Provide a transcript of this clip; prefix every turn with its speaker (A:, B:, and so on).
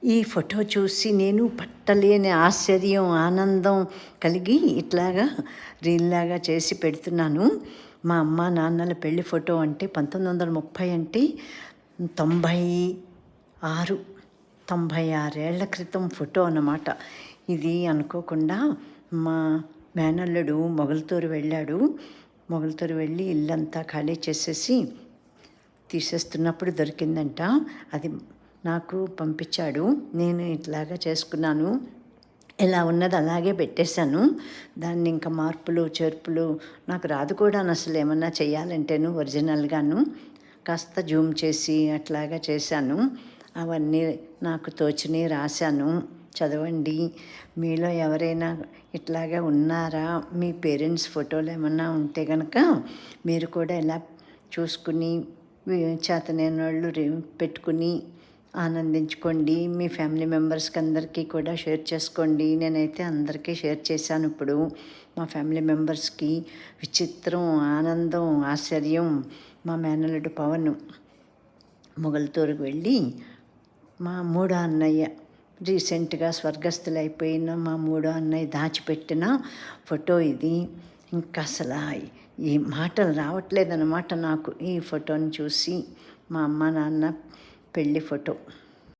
A: ఈ ఫోటో చూసి నేను పట్టలేని ఆశ్చర్యం, ఆనందం కలిగి ఇట్లాగా రీల్లాగా చేసి పెడుతున్నాను. మా అమ్మ నాన్నల పెళ్లి ఫోటో అంటే 1930 అంటే 96 96 ఏళ్ల క్రితం ఫోటో అన్నమాట. ఇది అనుకోకుండా మా మేనల్లుడు మొగల్తూరు వెళ్ళాడు. మొగల్తూరు వెళ్ళి ఇల్లంతా ఖాళీ చేసేసి తీసేస్తున్నప్పుడు దొరికిందంట. అది నాకు పంపించాడు. నేను ఇట్లాగా చేసుకున్నాను. ఎలా ఉన్నది అలాగే పెట్టేశాను. దాన్ని ఇంకా మార్పులు చేర్పులు నాకు రాదు కూడా అసలు ఏమన్నా చేయాలంటేను ఒరిజినల్గాను కాస్త జూమ్ చేసి అట్లాగా చేశాను. అవన్నీ నాకు తోచినవి రాశాను. చదవండి. మీలో ఎవరైనా ఇట్లాగా ఉన్నారా, మీ పేరెంట్స్ ఫోటోలు ఏమన్నా ఉంటే కనుక మీరు కూడా ఇలా చూసుకుని చేతనైన వాళ్ళు పెట్టుకుని ఆనందించుకోండి. మీ ఫ్యామిలీ మెంబర్స్కి అందరికీ కూడా షేర్ చేసుకోండి. నేనైతే అందరికీ షేర్ చేశాను. ఇప్పుడు మా ఫ్యామిలీ మెంబర్స్కి విచిత్రం, ఆనందం, ఆశ్చర్యం. మా మేనల్లుడు పవన్ మొగల్తూరుకు వెళ్ళి మా మూడో అన్నయ్య రీసెంట్గా స్వర్గస్థులైపోయిన మా మూడో అన్నయ్య దాచిపెట్టిన ఫోటో ఇది. ఇంకా అసలు ఈ మాటలు రావట్లేదన్నమాట నాకు ఈ ఫోటోని చూసి. మా అమ్మ నాన్న పెళ్ళి ఫోటో.